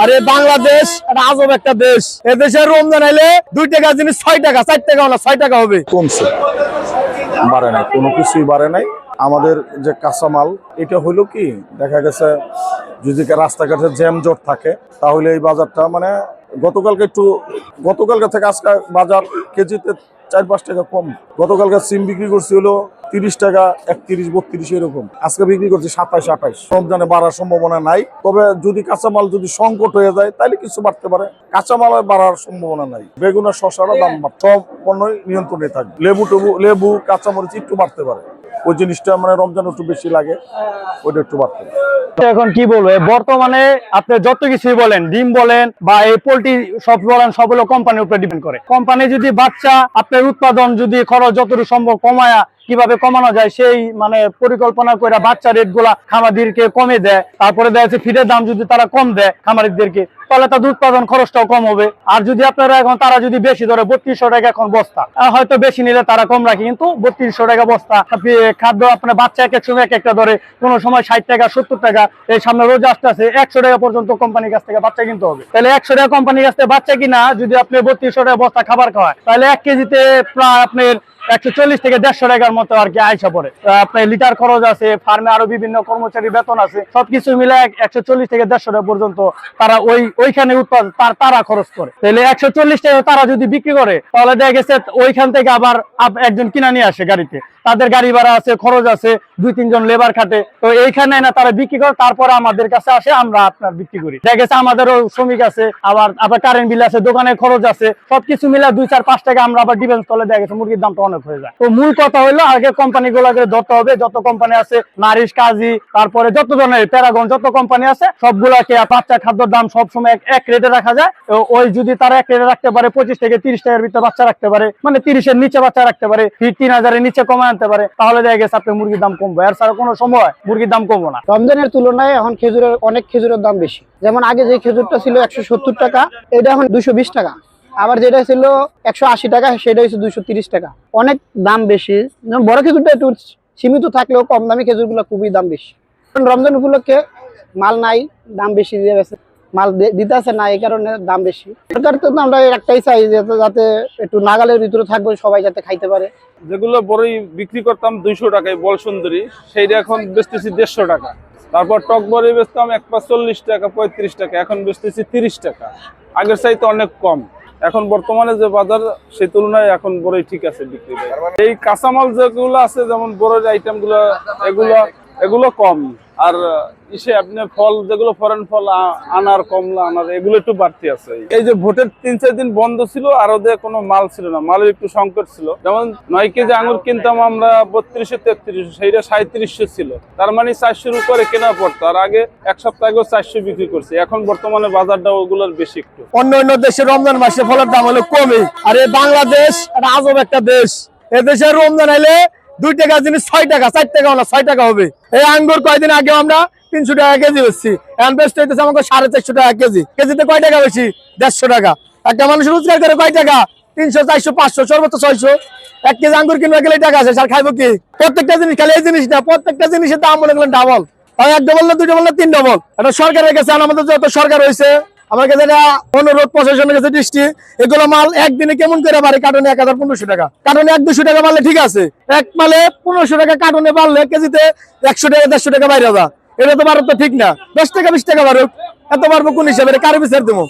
আরে বাংলাদেশ আজব একটা দেশ। এদেশে রমজান আইলে 2 টাকা জিনিস 6 টাকা, 4 টাকা না 6 টাকা হবে। কমছে, বাড়ে নাই, কোনো কিছুই বাড়ে নাই। আমাদের যে কাঁচামাল এটা হইলো কি, দেখা গেছে যদি রাস্তাঘাটে জ্যাম জট থাকে তাহলে এই বাজারটা মানে গতকালকে থেকে আজকে বাজার কেজিতে 4-5 টাকা কম। গতকালকে সিম বিক্রি করছি হলো 30 টাকা, 31, 32 এরকম। আজকে বিক্রি করছি 27, 28। রমজানে বাড়ার সম্ভাবনা নাই, তবে যদি কাঁচামাল যদি সংকট হয়ে যায় তাহলে কিছু বাড়তে পারে। কাঁচামাল বাড়ার সম্ভাবনা নাই। বেগুন আর শসার দাম সব পণ্যই নিয়ন্ত্রণে থাকবে। লেবু কাঁচামরিচ একটু বাড়তে পারে, ওই জিনিসটা মানে রমজান একটু বেশি লাগে, ওইটা একটু বাড়তে পারে। এখন কি বলবো, বর্তমানে আপনি যত কিছুই বলেন, ডিম বলেন বা এই পোল্ট্রি সব বলেন, সব হলো কোম্পানির উপরে ডিপেন্ড করে। কোম্পানি যদি বাচ্চা আপনার উৎপাদন যদি খরচ যতটুকু সম্ভব কমায়া কিভাবে কমানো যায় সেই মানে পরিকল্পনা করে বাচ্চা রেট গুলা খামারিদেরকে কমে দেয়, তারপরে দেখা যাচ্ছে ফিডের দাম যদি তারা কম দেয় খামারিদেরকে, তাহলে তাদের উৎপাদন খরচটাও কম হবে। আর যদি আপনারা এখন তারা যদি বেশি ধরে 3200 টাকা এখন বস্তা, হয়তো বেশি নিলে তারা কম রাখে, কিন্তু 3200 টাকা বস্তা খাদ্য আপনার বাচ্চা এক এক সময় এক একটা ধরে, কোনো সময় 60 টাকা 70 টাকা। এই সামনে রোজা আসতেছে 100 টাকা পর্যন্ত কোম্পানির কাছ থেকে বাচ্চা কিনতে হবে। তাহলে 100 টাকা কোম্পানির কাছ থেকে বাচ্চা কিনা যদি আপনি 3200 টাকা বস্তা খাবার খাওয়ায়, তাহলে 1 কেজিতে প্রায় আপনার 140 থেকে 150 টাকার মতো আর কি আইসা পড়ে। আপনার লিটার খরচ আছে, ফার্মে আরো বিভিন্ন কর্মচারী বেতন আছে, সবকিছু মিলে 140 থেকে 150 টাকা পর্যন্ত তারা ওইখানে উৎপাদন তারা খরচ করে। তাহলে 140 টাকা তারা যদি বিক্রি করে, তাহলে দেখা গেছে ওইখান থেকে আবার একজন কিনা নিয়ে আসে গাড়িতে, তাদের গাড়ি ভাড়া আছে, খরচ আছে, 2-3 জন লেবার খাটে, তো এইখানে না তারা বিক্রি করে, তারপরে আমাদের কাছে আসে, আমরা আপনার বিক্রি করি। দেখা গেছে আমাদেরও শ্রমিক আছে, আবার কারেন্ট বিল আছে, দোকানের খরচ আছে, সবকিছু মিলে 2-4-5 টাকা আমরা আবার ডিফেন্স করলে দেখা গেছে মুরগির দামটা অনেক হয়ে যায়। তো মূল কথা হলো আগে কোম্পানি গুলোকে ধরতে হবে, যত কোম্পানি আছে নারিশ, কাজী, তারপরে যত ধরনের প্যারাগন যত কোম্পানি আছে সবগুলাকে বাচ্চা খাদ্যের দাম সবসময় এক রেটে রাখা যায়। ওই যদি তারা এক রেটে রাখতে পারে, 25 থেকে 30 টাকার ভিতরে বাচ্চা রাখতে পারে, মানে 30 এর নিচে বাচ্চা রাখতে পারে, 3000 এর নিচে কমায় আনতে পারে, তাহলে দেখা গেছে আপনার মুরগির দাম কমবে। আর ছাড়া কোনো সময় মুরগির দাম কমবো না। রমজানের তুলনায় এখন অনেক খেজুরের দাম বেশি। যেমন আগে যে খেজুরটা ছিল 170 টাকা, এটা এখন 220 টাকা। আবার যেটা ছিল 180 টাকা, সেটা হচ্ছে 230 টাকা। অনেক দাম বেশি। যেমন বড় খেজুরটা একটু সীমিত থাকলেও কম দামি খেজুরগুলো খুবই দাম বেশি। রমজান উপলক্ষে মাল নাই, দাম বেশি দিয়ে গেছে, মাল দিতে আছে না, এই কারণে দাম বেশি। সরকার তো আমরা একটাই চাই যাতে একটু নাগালের ভিতরে থাকবে, সবাই যাতে খাইতে পারে। যেগুলো বড়ই বিক্রি করতাম 200 টাকায় বল সুন্দরী, সেইটা এখন বেচতেছি 150 টাকা। তারপর টক বড়ি বেচতাম 140 টাকা 35 টাকা, এখন বেচতেছি 30 টাকা। আগের চাইতে অনেক কম। এখন বর্তমানে যে বাজার সেই তুলনায় এখন বড়ই ঠিক আছে বিক্রি। এই কাঁচামাল যেগুলো আছে যেমন বড়ের আইটেম গুলো, এগুলো কম। আর আপনার ফল যেগুলো ফরেন ফল, আনার, কমলা, আনার, এগুলো একটু বাড়তি আছে। এই যে ভোটের 3-4 দিন বন্ধ ছিল, আর ওদের কোনো মাল ছিল না, মালের একটু সংকট ছিল। যেমন 9 কেজি আঙুর কিনতাম আমরা 3200-3300, সেইটা 3700 ছিল। তার মানে 400 উপরে কেনা পড়তো। আর আগে এক সপ্তাহ আগেও 400 বিক্রি করছি। এখন বর্তমানে বাজারটা ওগুলোর বেশি একটু। অন্য দেশে রমজান মাসে ফলের দাম হলো কমই। আরে বাংলাদেশ আজব একটা দেশ। এদেশে রমজান আইলে 2 টাকা জিনিস 6 টাকা, 4 টাকা না 6 টাকা হবে। এই আঙ্গুর কয়দিন আগে আমরা 300 টাকা কেজি বেচছি, এখন বেচতে হইতেছে আমাকে 450 টাকা কেজি। কেজিতে কয় টাকা বেশি? 150 টাকা। একটা মানুষ রোজগার করে কয় টাকা? 300, 400, 500, সর্বোচ্চ 600। 1 কেজি আঙ্গুর কিনবে গেলে টাকা আছে, স্যার খাইবো কি? প্রত্যেকটা জিনিস, খালি এই জিনিস না, প্রত্যেকটা জিনিসের দাম মনে করেন ডাবল। তাই 1 ডবল না 2 ডবল না 3 ডবল। এটা সরকারের কাছে, আমাদের যত সরকার হয়েছে, আমার কাছে অনুরোধ, প্রশাসনের কাছে দৃষ্টি, এগুলো মাল একদিনে কেমন করে বাড়ে? কার্টনে 1000-1500 টাকা, কার্টনে 100-200 টাকা বাড়লে ঠিক আছে, এক মালে 1500 টাকা কার্টনে বাড়লে কেজিতে 100 টাকা 150 টাকা বাইরে যা, এটা তো বাড়ো তো ঠিক না। 10 টাকা 20 টাকা বাড়ুক, এত বাড়বো কোন হিসাবে? কারো বিচার দেবো?